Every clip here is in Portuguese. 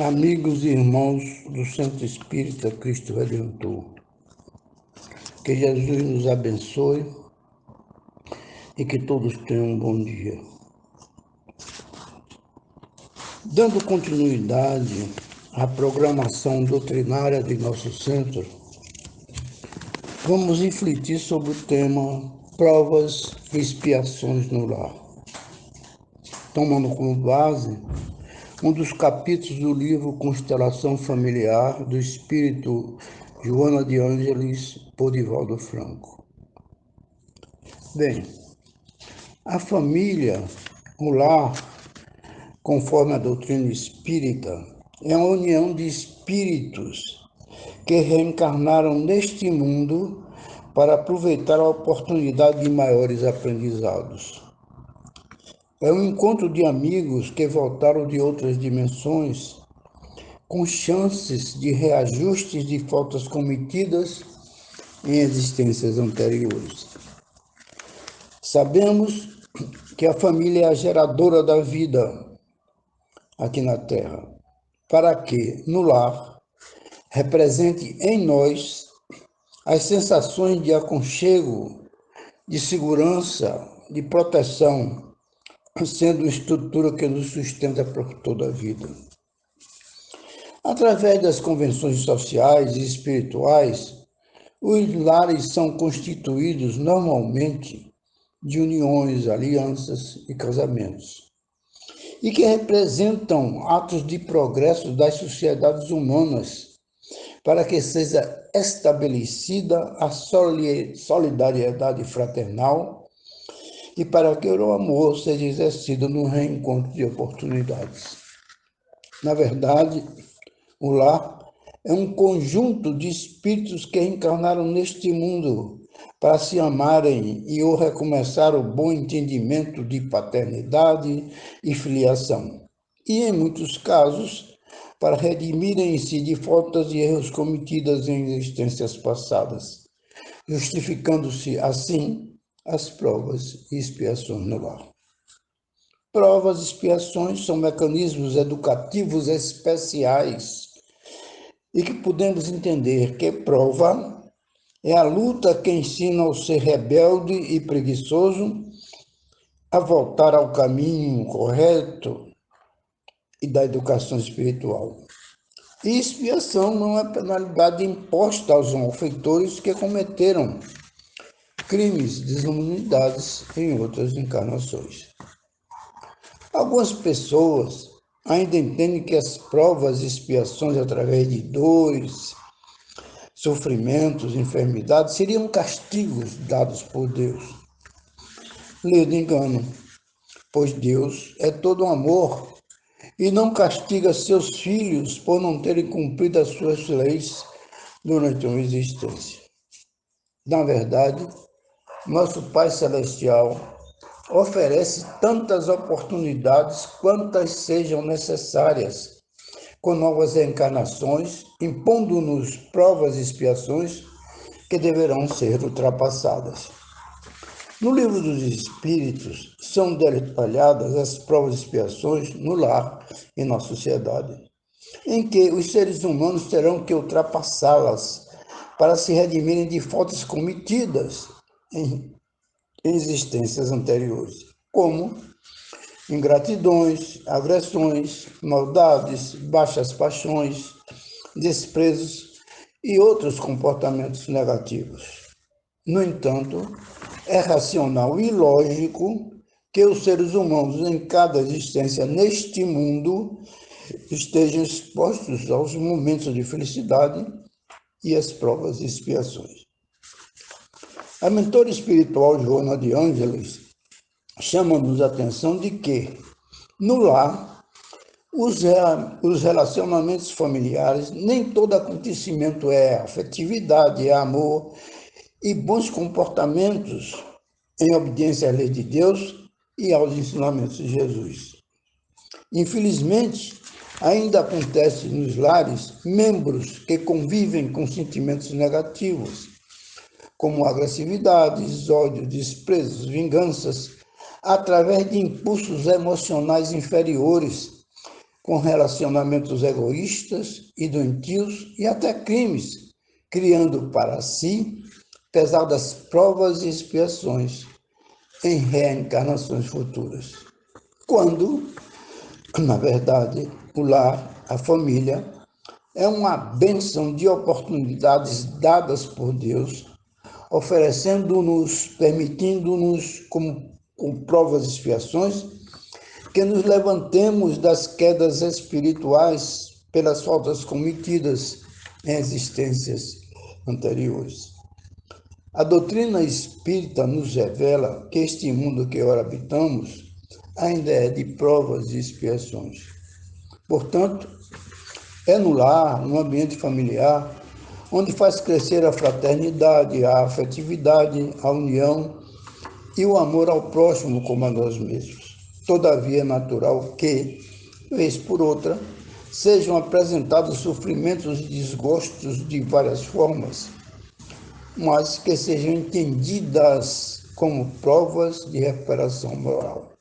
Amigos e irmãos do Centro Espírita Cristo Redentor, que Jesus nos abençoe e que todos tenham um bom dia. Dando continuidade à programação doutrinária de nosso centro, vamos refletir sobre o tema Provas e Expiações no Lar, tomando como base um dos capítulos do livro Constelação Familiar do Espírito Joana de Ângeles por Divaldo Franco. Bem, a família, o lar, conforme a doutrina espírita, é a união de espíritos que reencarnaram neste mundo para aproveitar a oportunidade de maiores aprendizados. É um encontro de amigos que voltaram de outras dimensões com chances de reajustes de faltas cometidas em existências anteriores. Sabemos que a família é a geradora da vida aqui na Terra, para que, no lar, represente em nós as sensações de aconchego, de segurança, de proteção, sendo uma estrutura que nos sustenta por toda a vida. Através das convenções sociais e espirituais, os lares são constituídos normalmente de uniões, alianças e casamentos, e que representam atos de progresso das sociedades humanas para que seja estabelecida a solidariedade fraternal e para que o amor seja exercido no reencontro de oportunidades. Na verdade, o lar é um conjunto de espíritos que reencarnaram neste mundo para se amarem e ou recomeçar o bom entendimento de paternidade e filiação. E, em muitos casos, para redimirem-se de faltas e erros cometidas em existências passadas, justificando-se, assim, as provas e expiações no lar. Provas e expiações são mecanismos educativos especiais e que podemos entender que prova é a luta que ensina ao ser rebelde e preguiçoso a voltar ao caminho correto e da educação espiritual. E expiação não é penalidade imposta aos malfeitores que cometeram crimes, desumanidades em outras encarnações. Algumas pessoas ainda entendem que as provas e expiações através de dores, sofrimentos, enfermidades seriam castigos dados por Deus. Lido engano, pois Deus é todo amor e não castiga seus filhos por não terem cumprido as suas leis durante uma existência. Na verdade, nosso Pai Celestial oferece tantas oportunidades quantas sejam necessárias, com novas reencarnações, impondo-nos provas e expiações que deverão ser ultrapassadas. No Livro dos Espíritos, são detalhadas as provas e expiações no lar e na sociedade, em que os seres humanos terão que ultrapassá-las para se redimirem de faltas cometidas em existências anteriores, como ingratidões, agressões, maldades, baixas paixões, desprezos e outros comportamentos negativos. No entanto, é racional e lógico que os seres humanos em cada existência neste mundo estejam expostos aos momentos de felicidade e às provas e expiações. A mentora espiritual Joana de Ângeles chama-nos a atenção de que, no lar, os relacionamentos familiares, nem todo acontecimento é afetividade, é amor e bons comportamentos em obediência à lei de Deus e aos ensinamentos de Jesus. Infelizmente, ainda acontece nos lares membros que convivem com sentimentos negativos, como agressividades, ódio, desprezos, vinganças, através de impulsos emocionais inferiores, com relacionamentos egoístas e doentios e até crimes, criando para si pesadas provas e expiações em reencarnações futuras. Quando, na verdade, o lar, a família, é uma bênção de oportunidades dadas por Deus, oferecendo-nos, permitindo-nos, com provas e expiações, que nos levantemos das quedas espirituais pelas faltas cometidas em existências anteriores. A doutrina espírita nos revela que este mundo que ora habitamos ainda é de provas e expiações. Portanto, é no lar, no ambiente familiar, onde faz crescer a fraternidade, a afetividade, a união e o amor ao próximo como a nós mesmos. Todavia, é natural que, vez por outra, sejam apresentados sofrimentos e desgostos de várias formas, mas que sejam entendidas como provas de recuperação moral.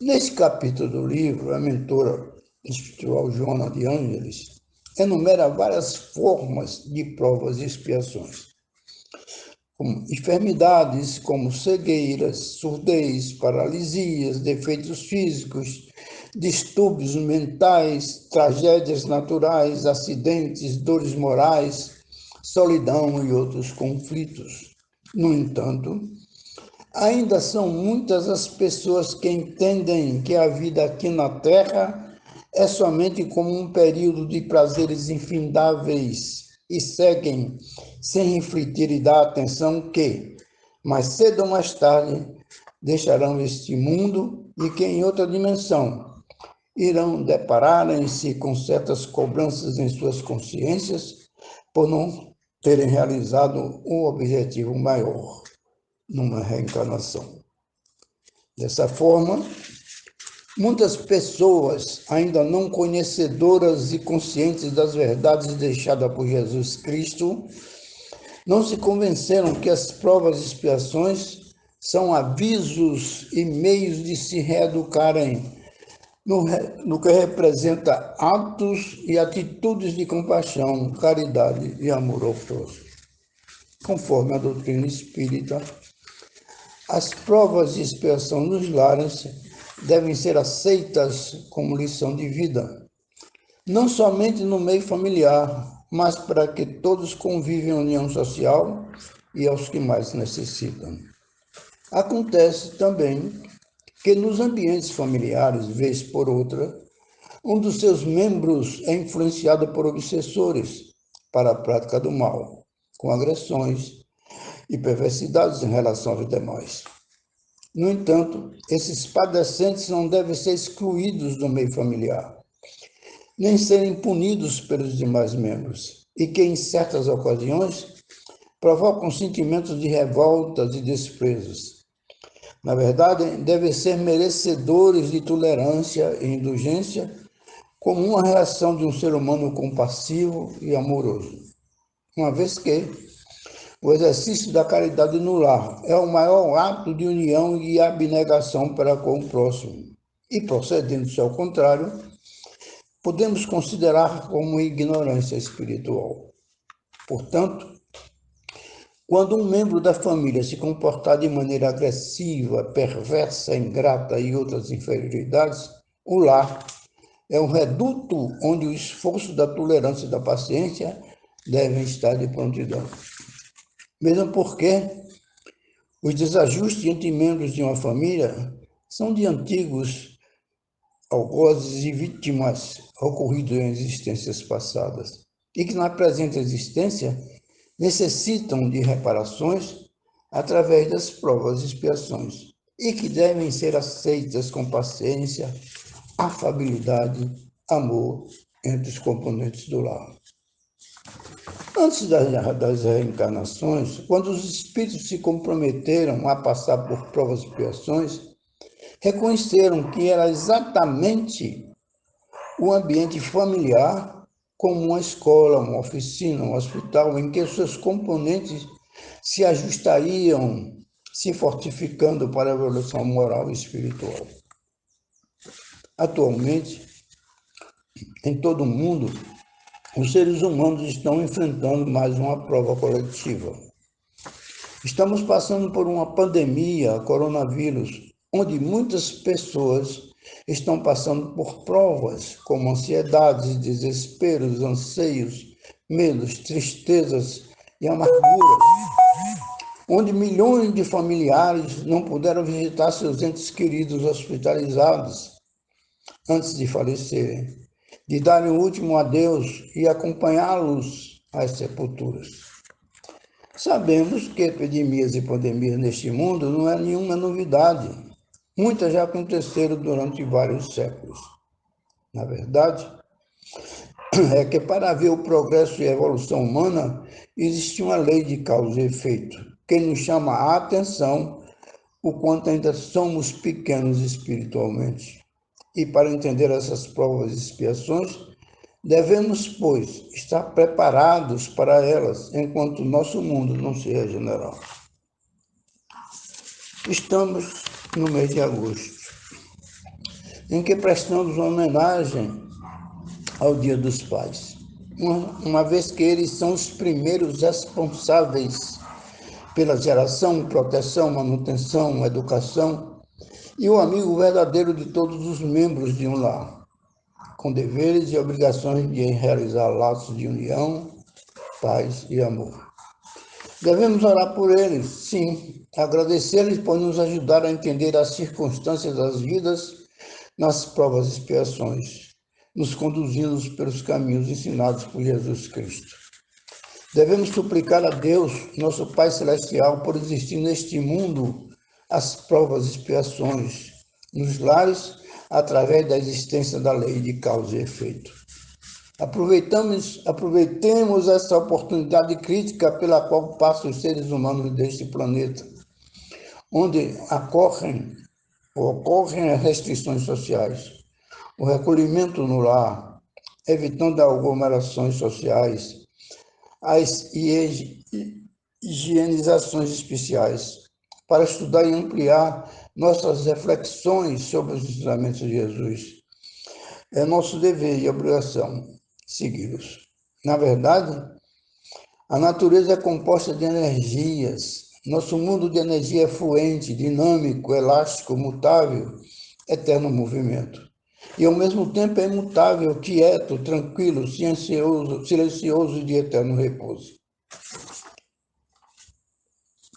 Neste capítulo do livro, a mentora espiritual Joana de Ângeles enumera várias formas de provas e expiações, como enfermidades como cegueiras, surdez, paralisias, defeitos físicos, distúrbios mentais, tragédias naturais, acidentes, dores morais, solidão e outros conflitos. No entanto, ainda são muitas as pessoas que entendem que a vida aqui na Terra é somente como um período de prazeres infindáveis e seguem, sem refletir e dar atenção que, mais cedo ou mais tarde, deixarão este mundo e que em outra dimensão irão depararem-se com certas cobranças em suas consciências por não terem realizado um objetivo maior numa reencarnação. Dessa forma, muitas pessoas, ainda não conhecedoras e conscientes das verdades deixadas por Jesus Cristo, não se convenceram que as provas e expiações são avisos e meios de se reeducarem no que representa atos e atitudes de compaixão, caridade e amor ao próximo. Conforme a doutrina espírita, as provas de expiação nos lares devem ser aceitas como lição de vida, não somente no meio familiar, mas para que todos convivem em união social e aos que mais necessitam. Acontece também que nos ambientes familiares, vez por outra, um dos seus membros é influenciado por obsessores para a prática do mal, com agressões e perversidades em relação aos demais. No entanto, esses padecentes não devem ser excluídos do meio familiar, nem serem punidos pelos demais membros, e que, em certas ocasiões, provocam sentimentos de revoltas e desprezos. Na verdade, devem ser merecedores de tolerância e indulgência como uma reação de um ser humano compassivo e amoroso, uma vez que o exercício da caridade no lar é o maior ato de união e abnegação para com o próximo. E, procedendo-se ao contrário, podemos considerar como ignorância espiritual. Portanto, quando um membro da família se comportar de maneira agressiva, perversa, ingrata e outras inferioridades, o lar é um reduto onde o esforço da tolerância e da paciência devem estar de prontidão. Mesmo porque os desajustes entre membros de uma família são de antigos algozes e vítimas ocorridos em existências passadas e que na presente existência necessitam de reparações através das provas e expiações e que devem ser aceitas com paciência, afabilidade, amor entre os componentes do lar. Antes das reencarnações, quando os espíritos se comprometeram a passar por provas e expiações, reconheceram que era exatamente o ambiente familiar, como uma escola, uma oficina, um hospital, em que seus componentes se ajustariam, se fortificando para a evolução moral e espiritual. Atualmente, Em todo o mundo, os seres humanos estão enfrentando mais uma prova coletiva. Estamos passando por uma pandemia, coronavírus, onde muitas pessoas estão passando por provas como ansiedades, desesperos, anseios, medos, tristezas e amarguras, onde milhões de familiares não puderam visitar seus entes queridos hospitalizados antes de falecerem, de darem o último adeus e acompanhá-los às sepulturas. Sabemos que epidemias e pandemias neste mundo não é nenhuma novidade. Muitas já aconteceram durante vários séculos. Na verdade, é que para ver o progresso e a evolução humana, existe uma lei de causa e efeito, que nos chama a atenção o quanto ainda somos pequenos espiritualmente. E para entender essas provas e expiações, devemos, pois, estar preparados para elas, enquanto o nosso mundo não se regenerar. Estamos no mês de agosto, em que prestamos uma homenagem ao Dia dos Pais, uma vez que eles são os primeiros responsáveis pela geração, proteção, manutenção, educação e o amigo verdadeiro de todos os membros de um lar, com deveres e obrigações de realizar laços de união, paz e amor. Devemos orar por eles, sim, agradecer-lhes por nos ajudar a entender as circunstâncias das vidas nas provas e expiações, nos conduzindo pelos caminhos ensinados por Jesus Cristo. Devemos suplicar a Deus, nosso Pai Celestial, por existir neste mundo as provas e expiações nos lares, através da existência da lei de causa e efeito. Aproveitemos essa oportunidade crítica pela qual passam os seres humanos deste planeta, onde ocorrem as restrições sociais, o recolhimento no lar, evitando aglomerações sociais, as higienizações especiais, para estudar e ampliar nossas reflexões sobre os ensinamentos de Jesus. É nosso dever e obrigação segui-los. Na verdade, a natureza é composta de energias. Nosso mundo de energia é fluente, dinâmico, elástico, mutável, eterno movimento. E ao mesmo tempo é imutável, quieto, tranquilo, silencioso e de eterno repouso.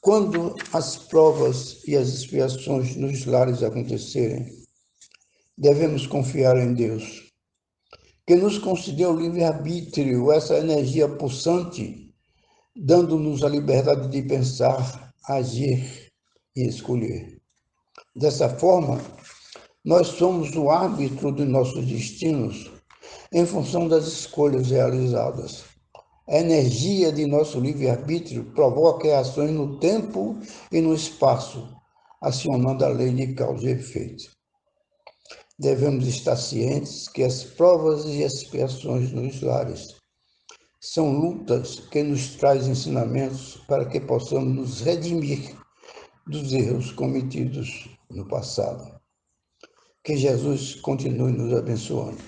Quando as provas e as expiações nos lares acontecerem, devemos confiar em Deus, que nos concedeu o livre-arbítrio, essa energia pulsante, dando-nos a liberdade de pensar, agir e escolher. Dessa forma, nós somos o árbitro de nossos destinos em função das escolhas realizadas. A energia de nosso livre-arbítrio provoca reações no tempo e no espaço, acionando a lei de causa e efeito. Devemos estar cientes que as provas e expiações nos lares são lutas que nos trazem ensinamentos para que possamos nos redimir dos erros cometidos no passado. Que Jesus continue nos abençoando.